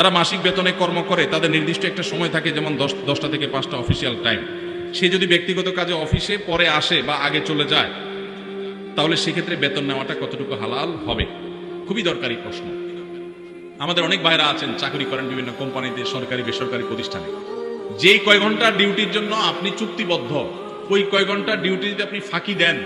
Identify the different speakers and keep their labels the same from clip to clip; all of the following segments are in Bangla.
Speaker 1: যারা মাসিক বেতনে কর্ম করে তাদের নির্দিষ্ট একটা সময় থাকে, যেমন 10টা থেকে 5টা অফিসিয়াল টাইম। সে যদি ব্যক্তিগত কাজে অফিসে পরে আসে বা আগে চলে যায়, তাহলে সেক্ষেত্রে বেতন নেওয়াটা কতটুকু হালাল হবে? খুবই দরকারি প্রশ্ন। আমাদের অনেক ভাইরা আছেন, চাকরি করেন বিভিন্ন কোম্পানিতে, সরকারি বেসরকারি প্রতিষ্ঠানে। যেই কয় ঘন্টা ডিউটির জন্য আপনি চুক্তিবদ্ধ, ওই কয় ঘন্টা ডিউটি যদি আপনি ফাঁকি দেন,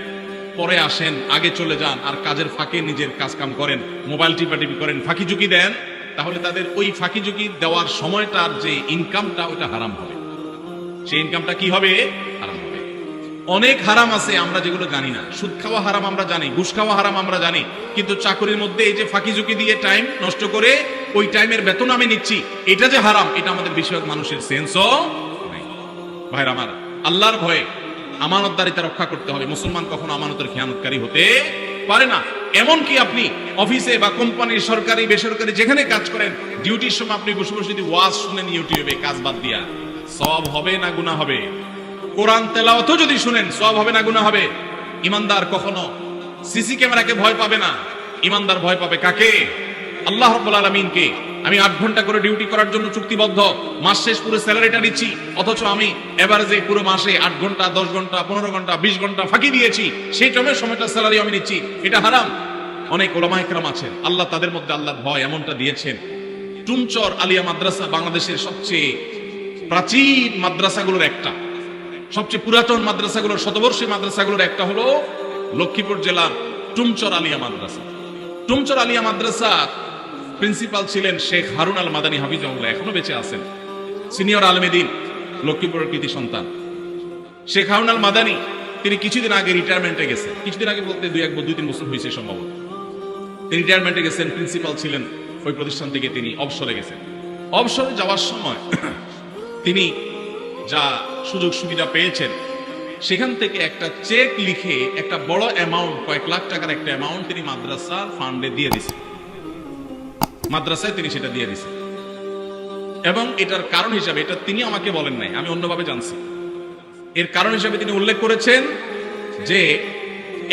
Speaker 1: পরে আসেন, আগে চলে যান, আর কাজের ফাঁকে নিজের কাজ কাম করেন, মোবাইল টিপাটিপি করেন, ফাঁকি ঝুঁকি দেন, তাহলে তাদের ওই ফাঁকি ঝুঁকি দেওয়ার সময়টার যে ইনকামটা, ওটা হারাম হবে। সেই ইনকামটা কি হবে? হারাম হবে। অনেক হারাম আছে আমরা যেগুলো জানি না। সুদ খাওয়া হারাম আমরা জানি, ঘুষ খাওয়া হারাম আমরা জানি, কিন্তু চাকরির মধ্যে এই যে ফাঁকি ঝুঁকি দিয়ে টাইম নষ্ট করে ওই টাইমের বেতন আমি নিচ্ছি, এটা যে হারাম, এটা আমাদের বেশিরভাগ মানুষের সেন্সও নাই। ভাইরা আমার, আল্লাহর ভয়ে আমানতদারিতা রক্ষা করতে হবে। মুসলমান কখনো আমানতের খেয়ানতকারী হতে পারে না। এমনকি আপনি অফিসে বা কোম্পানির, সরকারি বেসরকারি যেখানে কাজ করেন, ডিউটির সময় আপনি বসে বসে যদি ওয়াজ শুনেন ইউটিউবে কাজ বাদ দিয়া, সওয়াব হবে না গুনাহ হবে? কোরআন তেলাওয়াতও যদি শুনেন, সওয়াব হবে না গুনাহ হবে? ইমানদার কখনো সিসি ক্যামেরাকে ভয় পাবে না। ইমানদার ভয় পাবে কাকে? আল্লাহ রাব্বুল আলামিনকে। আমি 8 ঘন্টা করে ডিউটি করার জন্য চুক্তিবদ্ধ, মাস শেষ পুরো স্যালারিটা নিচ্ছি, অথচ আমি এভারেজে পুরো মাসে 8 ঘন্টা, 10 ঘন্টা, 15 ঘন্টা, 20 ঘন্টা ফাঁকি দিয়েছি, সেই টাইমের সময়টা স্যালারি আমি নিচ্ছি, এটা হারাম। অনেক ওলামা ইকরাম আছেন, আল্লাহ তাদের মধ্যে আল্লাহর ভয় এমনটা দিয়েছেন। টুমচর আলিয়া মাদ্রাসা বাংলাদেশের সবচেয়ে প্রাচীন মাদ্রাসাগুলোর একটা, সবচেয়ে পুরাতন মাদ্রাসাগুলোর, শতবর্ষী মাদ্রাসাগুলোর একটা হলো লক্ষ্মীপুর জেলার টুমচর আলিয়া মাদ্রাসা। টুমচর আলিয়া মাদ্রাসা প্রিন্সিপাল ছিলেন শেখ হারুন আল মাদানী হাফিজাহুল্লাহ, এখনো বেঁচে আছেন, সিনিয়র আলেমে দ্বীন, লক্ষ্মীপুরের কৃতি সন্তান। শেখ হারুন আল মাদানী তিনি কিছুদিন আগে রিটায়ারমেন্টে গেছেন। কিছুদিন আগে বলতে 2-3 বছর হয়েছে সম্ভবত। তিনি রিটায়ারমেন্টে গেছেন, প্রিন্সিপাল ছিলেন ওই প্রতিষ্ঠান থেকে, তিনি অবসরে গেছেন। অবসরে যাওয়ার সময় তিনি যা সুযোগ সুবিধা পেয়েছেন, সেখান থেকে একটা চেক লিখে একটা বড় অ্যামাউন্ট, কয়েক লাখ টাকার একটা অ্যামাউন্ট তিনি মাদ্রাসার ফান্ডে দিয়ে দিয়েছেন। মাদ্রাসায় তিনি সেটা দিয়ে দিয়েছেন, এবং এটার কারণ হিসাবে, এটা তিনি আমাকে বলেন নাই, আমি অন্যভাবে জানছি, এর কারণ হিসাবে তিনি উল্লেখ করেছেন যে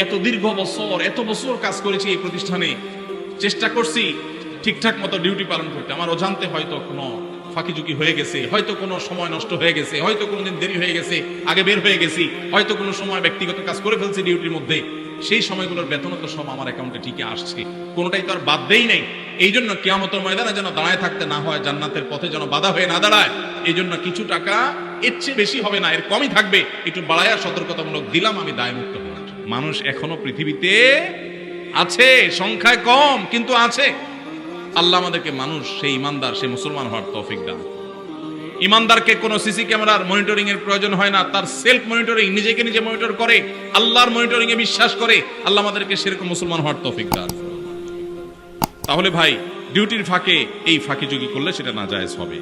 Speaker 1: এত দীর্ঘ বছর, এত বছর কাজ করেছি এই প্রতিষ্ঠানে, চেষ্টা করছি ঠিকঠাক মতো ডিউটি পালন করতে, আমার অজান্তে হয়তো কোনো ফাঁকি ঝুঁকি হয়ে গেছে, হয়তো কোনো সময় নষ্ট হয়ে গেছে, হয়তো কোনোদিন দেরি হয়ে গেছে, আগে বের হয়ে গেছি, হয়তো কোনো সময় ব্যক্তিগত কাজ করে ফেলছি ডিউটির মধ্যে, সেই সময়গুলোর বেতন তো সব আমার অ্যাকাউন্টে ঠিকই আসছে, কোনোটাই তো আর বাদ দেই নাই। এই জন্য কিয়ামতের ময়দানে যেন দাঁড়ায় থাকতে না হয়, জান্নাতের পথে যেন বাধা হয়ে না দাঁড়ায়, এই জন্য কিছু টাকা, এর চেয়ে বেশি হবে না, এর কমই থাকবে, একটু বাড়ায়া সতর্কতামূলক দিলাম আমি দায়মুক্ত হওয়ার জন্য। মানুষ এখনো পৃথিবীতে আছে, সংখ্যায় কম, কিন্তু আছে। আল্লাহ আমাদেরকে মানুষ, সেই ইমানদার, সেই মুসলমান হওয়ার তৌফিক দান। ইমানদারকে কোনো সিসি ক্যামেরার মনিটরিং এর প্রয়োজন হয় না, তার সেলফ মনিটরিং, নিজেকে নিজে মনিটর করে, আল্লাহর মনিটরিং এ বিশ্বাস করে। আল্লাহ আমাদেরকে সেরকম মুসলমান হওয়ার তৌফিক দান। তাহলে ভাই, ডিউটির ফাঁকে এই ফাঁকি ঝুঁকি করলে সেটা নাজায়েজ হবে।